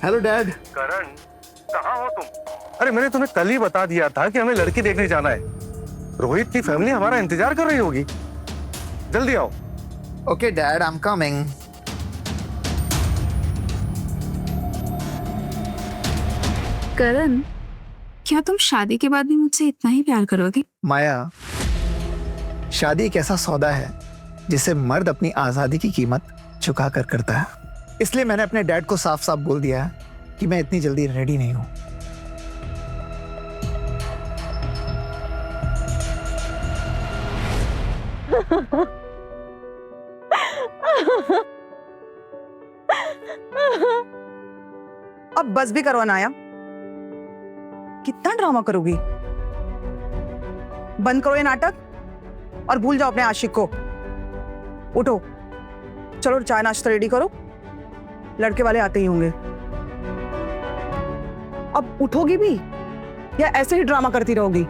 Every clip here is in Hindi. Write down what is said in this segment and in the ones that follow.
Hello dad. करण, कहाँ हो तुम? अरे मैंने तुम्हें कल ही बता दिया था कि हमें लड़की देखने जाना है। रोहित की फैमिली हमारा इंतजार कर रही होगी। जल्दी आओ। Okay dad, I am coming. Karan, क्या तुम शादी के बाद भी मुझसे इतना ही प्यार करोगे? माया, शादी एक ऐसा सौदा है जिसे मर्द अपनी आजादी की कीमत चुका कर करता है। इसलिए मैंने अपने डैड को साफ साफ बोल दिया है कि मैं इतनी जल्दी रेडी नहीं हूं। अब बस भी करो अनाया, कितना ड्रामा करोगी? बंद करो ये नाटक और भूल जाओ अपने आशिक को। उठो, चलो चाय नाश्ता रेडी करो, लड़के वाले आते ही होंगे। अब उठोगी भी या ऐसे ही ड्रामा करती रहोगी?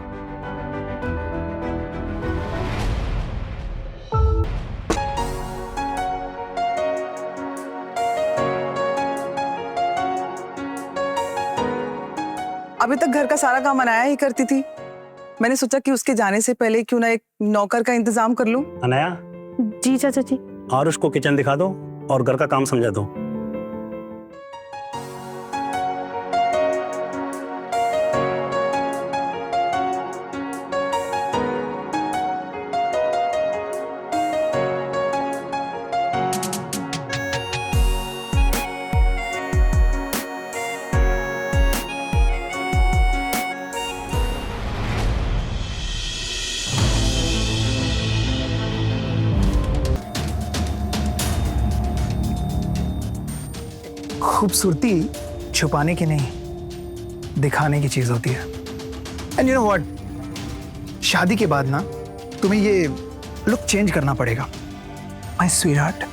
अभी तक घर का सारा काम अनाया ही करती थी। मैंने सोचा कि उसके जाने से पहले क्यों ना एक नौकर का इंतजाम कर लूं। अनाया, जी चाचा जी। और उसको किचन दिखा दो और घर का काम समझा दो। खूबसूरती छुपाने की नहीं, दिखाने की चीज होती है। एंड यू नो व्हाट, शादी के बाद ना तुम्हें ये लुक चेंज करना पड़ेगा, माय स्वीटहार्ट।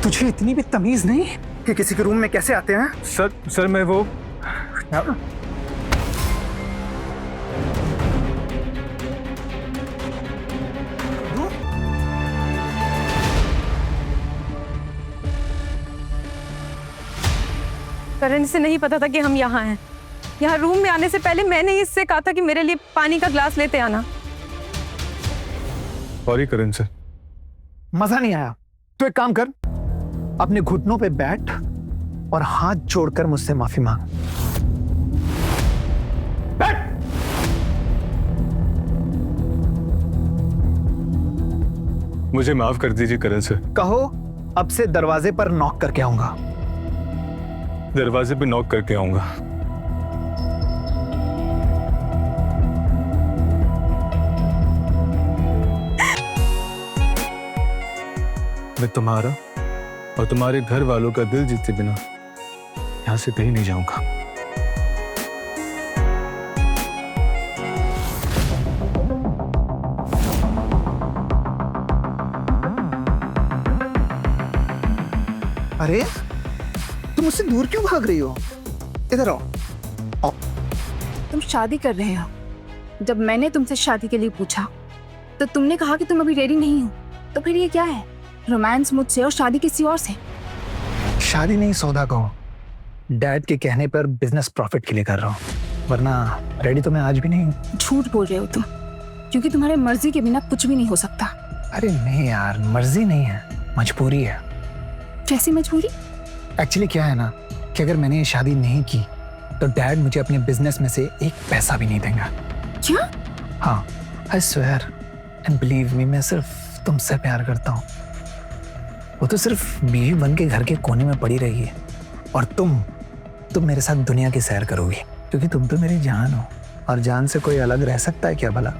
तुझे इतनी भी तमीज नहीं कि किसी के रूम में कैसे आते हैं? सर मैं वो करण से नहीं पता था कि हम यहाँ हैं। यहाँ रूम में आने से पहले मैंने ही इससे कहा था कि मेरे लिए पानी का ग्लास लेते आना। सॉरी करण सर। मजा नहीं आया तो एक काम कर, अपने घुटनों पे बैठ और हाथ जोड़कर मुझसे माफी मांग। बैठ। मुझे माफ कर दीजिए करण सर। कहो, अब से दरवाजे पर नॉक करके आऊंगा। दरवाजे पे नॉक करके आऊंगा। मैं तुम्हारा और तुम्हारे घर वालों का दिल जीते बिना यहां से कहीं नहीं जाऊंगा। अरे तुम मुझसे दूर क्यों भाग रही हो? इधर आओ। आओ। तुम शादी कर रहे हो। जब मैंने तुमसे शादी के लिए पूछा तो तुमने कहा कि तुम अभी रेडी नहीं हो। तो फिर ये क्या है? रोमांस मुझसे और शादी किसी और से? शादी नहीं, सौदा कहो। डैड के कहने पर बिजनेस प्रॉफिट के लिए कर रहा हूँ, वरना रेडी तो मैं आज भी नहीं हूँ। झूठ बोल रहे हो तुम, क्योंकि तुम्हारे मर्जी के बिना कुछ भी नहीं हो सकता। अरे नहीं यार, मर्जी नहीं है, मजबूरी है। कैसी मजबूरी? एक्चुअली क्या है ना कि अगर मैंने ये शादी नहीं की तो डैड मुझे अपने बिजनेस में से एक पैसा भी नहीं देगा। क्या? हाँ, I swear and believe me, मैं सिर्फ तुमसे प्यार करता हूँ। वो तो सिर्फ बीवी बन के घर के कोने में पड़ी रही है और तुम मेरे साथ दुनिया की सैर करोगी, क्योंकि तुम तो मेरी जान हो और जान से कोई अलग रह सकता है क्या भला?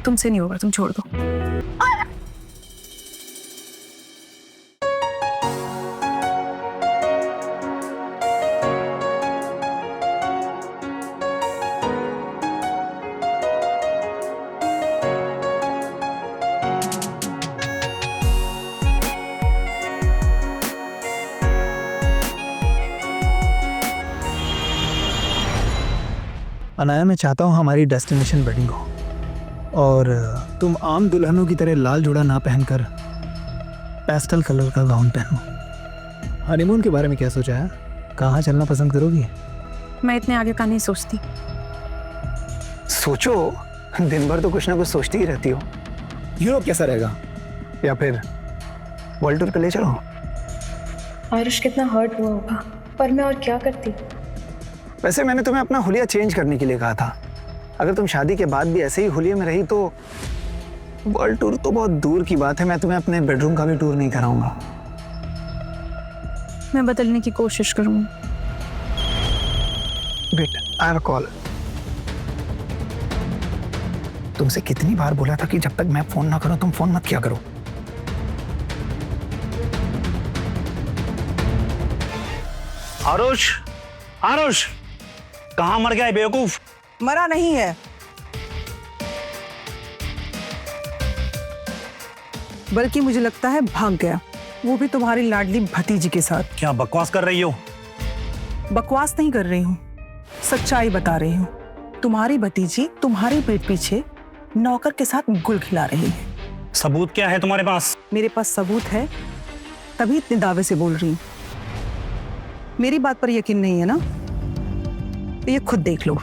तुमसे नहीं होगा, तुम छोड़ दो। अनाया, मैं चाहता हूँ हमारी डेस्टिनेशन वेडिंग हो और तुम आम दुल्हनों की तरह लाल जोड़ा ना पहनकर पेस्टल कलर का गाउन पहनो। हनीमून के बारे में क्या सोचा है? कहाँ चलना पसंद करोगी? मैं इतने आगे का नहीं सोचती। सोचो, दिन भर तो कुछ ना कुछ सोचती ही रहती हो। यूरोप कैसा रहेगा, या फिर वर्ल्ड टूर पे ले चलो। आरुष कितना हर्ट हुआ होगा, पर मैं और क्या करती। वैसे मैंने तुम्हें अपना हुलिया चेंज करने के लिए कहा था। अगर तुम शादी के बाद भी ऐसे ही हुलिये में रही तो वर्ल्ड टूर तो बहुत दूर की बात है, मैं तुम्हें अपने बेडरूम का भी टूर नहीं कराऊंगा। मैं बदलने की कोशिश करूंगी। Wait, I have a call. तुमसे कितनी बार बोला था कि जब तक मैं फोन ना करूं तुम फोन मत किया करो। आरुष, आरुष, कहाँ मर गया है बेवकूफ? मरा नहीं है, बल्कि मुझे लगता है भाग गया, वो भी तुम्हारी लाडली भतीजी के साथ। क्या बकवास कर रही हो? बकवास नहीं कर रही हूँ, सच्चाई बता रही हूँ। तुम्हारी भतीजी तुम्हारे पेट पीछे नौकर के साथ गुल खिला रही है। सबूत क्या है तुम्हारे पास? मेरे पास सबूत है, तभी इतने दावे से बोल रही हूँ। मेरी बात पर यकीन नहीं है ना, तो ये खुद देख लो।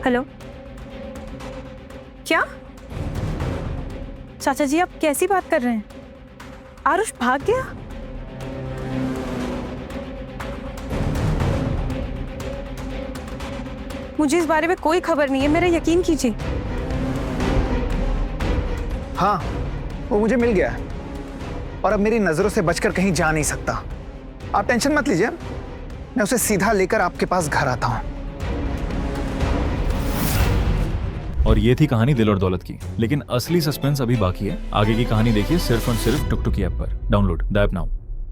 हेलो, क्या चाचा जी आप कैसी बात कर रहे हैं? आरुष भाग गया? मुझे इस बारे में कोई खबर नहीं है, मेरा यकीन कीजिए। हाँ, वो मुझे मिल गया है और अब मेरी नजरों से बचकर कहीं जा नहीं सकता। आप टेंशन मत लीजिए, मैं उसे सीधा लेकर आपके पास घर आता हूँ। और ये थी कहानी दिल और दौलत की, लेकिन असली सस्पेंस अभी बाकी है। आगे की कहानी देखिए सिर्फ और सिर्फ टुक टुक ऐप पर। Download the app now.